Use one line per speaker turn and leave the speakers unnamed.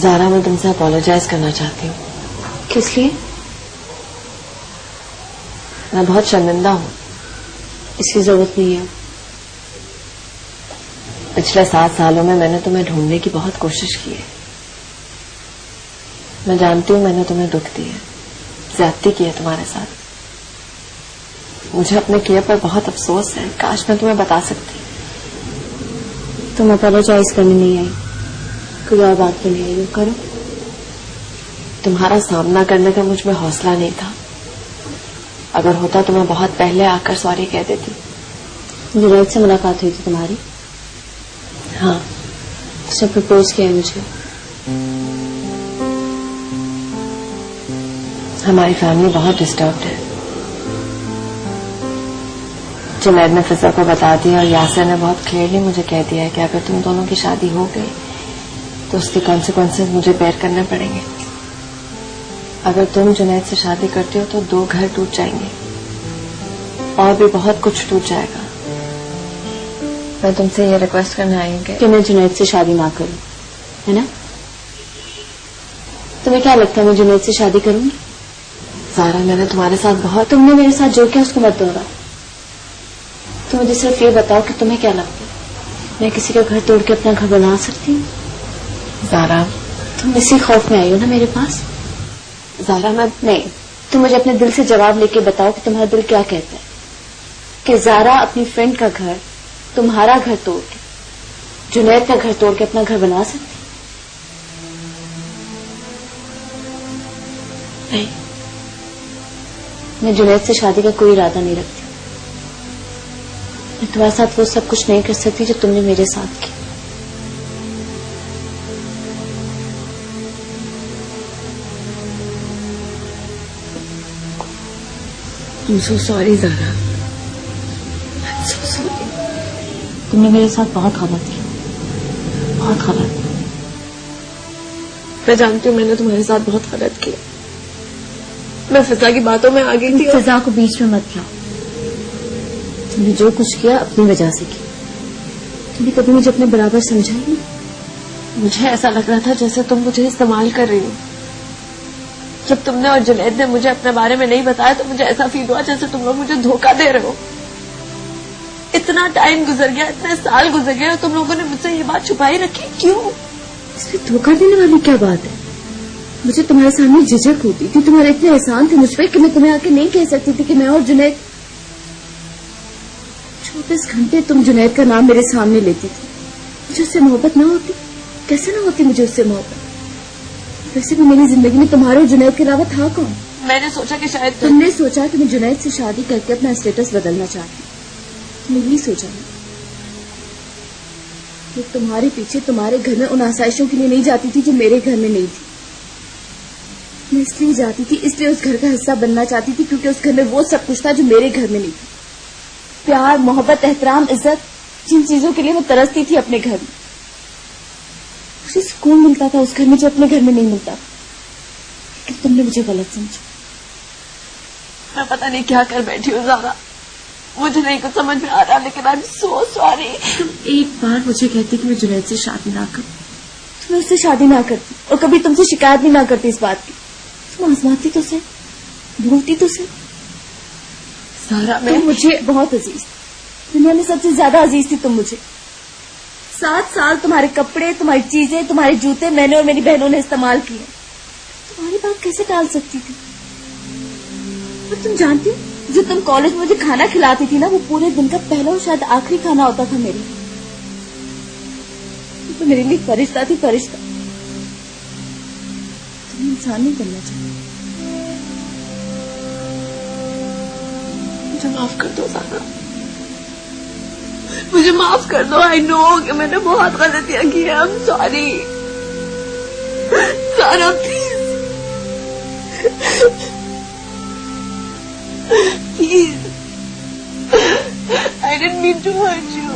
زارا میں تم سے اپولوجائز کرنا چاہتی ہوں.
کس لیے؟
میں بہت شرمندہ ہوں.
اس کی ضرورت نہیں ہے.
پچھلے 7 سالوں میں نے تمہیں ڈھونڈنے کی بہت کوشش کی ہے. میں جانتی ہوں میں نے تمہیں دکھ دیا، زیادتی کی ہے تمہارے ساتھ. مجھے اپنے کیے پر بہت افسوس ہے. کاش میں تمہیں بتا سکتی.
تم اپولوجائز کرنے نہیں آئی، کوئی اور بات پہ نہیں آئی. کرو.
تمہارا سامنا کرنے کا مجھ میں حوصلہ نہیں تھا. اگر ہوتا تو میں بہت پہلے آ کر سوری کہہ دیتی.
جنید سے ملاقات ہوئی تھی تمہاری؟
ہاں.
اس نے پرپوز کیا ہے مجھے.
ہماری فیملی بہت ڈسٹربڈ ہے. جنید نے فضا کو بتا دیا اور یاسر نے بہت کلیئرلی مجھے کہہ دیا ہے کہ اگر تم دونوں کی شادی ہو گئی تو اس کے کانسیکوینسز مجھے بیئر کرنے پڑیں گے. اگر تم جنید سے شادی کرتے ہو تو 2 گھر ٹوٹ جائیں گے اور بھی بہت کچھ ٹوٹ جائے گا. میں تم سے یہ ریکویسٹ کرنے آئی ہوں
کہ میں جنید سے شادی نہ کروں، ہے نا؟ تمہیں کیا لگتا ہے میں جنید سے شادی کروں گی؟
زارا میں نے تمہارے ساتھ بہت.
تم نے میرے ساتھ جو کیا اس کو مت دوہراؤ. تم مجھے صرف یہ بتاؤ کہ تمہیں کیا لگتا ہے میں کسی کا گھر توڑ کے اپنا گھر بنا سکتی ہوں؟
زارا
تم اسی خوف میں آئی ہو نا میرے پاس.
زارا میں
نہیں، تم مجھے اپنے دل سے جواب لے کے بتاؤ کہ تمہارا دل کیا کہتا ہے کہ زارا اپنی فرینڈ کا گھر، تمہارا گھر توڑ کے، جنید کا گھر توڑ کے اپنا گھر بنا سکتی؟
نہیں.
میں جنید سے شادی کا کوئی ارادہ نہیں رکھتی. میں تمہارے ساتھ وہ سب کچھ نہیں کر سکتی جو تم نے میرے ساتھ کی.
I'm so sorry, Zara. I'm so sorry.
تم نے میرے ساتھ بہت غلط کیا، بہت غلط.
میں جانتی ہوں میں نے تمہارے ساتھ بہت غلط کیا. میں فضا کی باتوں میں آ گئی تھی.
فضا کو بیچ میں مت لاؤ. تم نے جو کچھ کیا اپنی وجہ سے کیا. تم نے کبھی مجھے اپنے برابر سمجھا ہی نہیں.
مجھے ایسا لگ رہا تھا جیسے تم مجھے استعمال کر رہی ہو. جب تم نے اور جنید نے مجھے اپنے بارے میں نہیں بتایا تو مجھے ایسا فیل ہوا جیسے تم لوگ مجھے دھوکہ دے رہے ہو. اتنا ٹائم گزر گیا، اتنے سال گزر گئے اور تم لوگوں نے مجھ سے یہ بات چھپائی رکھی. کیوں؟
اس میں دھوکہ دینے والی کیا بات ہے؟ مجھے تمہارے سامنے جھجک ہوتی تھی. تمہارے اتنے احسان تھے مجھ پہ کہ میں تمہیں آ کے نہیں کہہ سکتی تھی کہ میں اور جنید. 24 گھنٹے تم جنید کا نام میرے سامنے لیتی تھی. مجھے اس سے محبت نہ ہوتی؟ کیسے نہ ہوتی مجھے اس سے محبت؟ ویسے بھی میری زندگی میں تمہارے اور جنید کے علاوہ تھا کون؟
میں نے سوچا کہ شاید
تم نے سوچا کہ میں جنید سے شادی کر کے اپنا اسٹیٹس بدلنا چاہتی. تم نے یہی سوچا کہ تمہارے پیچھے تمہارے گھر میں ان آسائشوں کے لیے نہیں جاتی تھی جو میرے گھر میں نہیں تھی. میں اس لیے جاتی تھی، اس لیے اس گھر کا حصہ بننا چاہتی تھی کیونکہ اس گھر میں وہ سب کچھ تھا جو میرے گھر میں نہیں تھا. پیار، محبت، احترام، عزت، جن چیزوں کے لیے میں ترستی تھی اپنے گھر میں. مجھے سکون ملتا تھا اس گھر میں جو اپنے گھر میں نہیں ملتا. لیکن تم نے مجھے غلط سمجھا.
میں پتہ نہیں کیا کر بیٹھی ہوں زارا. مجھے نہیں کچھ سمجھ میں آ رہا لیکن آج سو سوری.
تم ایک بار مجھے کہتی کہ میں جنید سے شادی نہ کروں تو میں اس سے شادی نہ کرتی اور کبھی تم سے شکایت بھی نہ کرتی اس بات کی. تم آزماتی تو سے، بھولتی تو سے.
زارا
تم مجھے بہت عزیز، دنیا میں سب سے زیادہ عزیز تھی تم مجھے. 7 سال تمہارے کپڑے، تمہاری چیزیں، تمہارے جوتے میں نے اور میری بہنوں نے استعمال کیے. تمہاری بات کیسے ٹال سکتی تھی؟ اور تم جانتی جو تم کالج میں مجھے کھانا کھلاتی تھی نا، وہ پورے دن کا پہلا اور شاید آخری کھانا ہوتا تھا میرے. تو میرے لیے فرشتہ تھی، فرشتہ. تم انسان نہیں بننا چاہتی.
مجھے معاف کر دو زارا، مجھے معاف کر دو. آئی نو کہ میں نے بہت غلطیاں کی ہیں. I am sorry Zara, please please. I didn't mean to hurt you.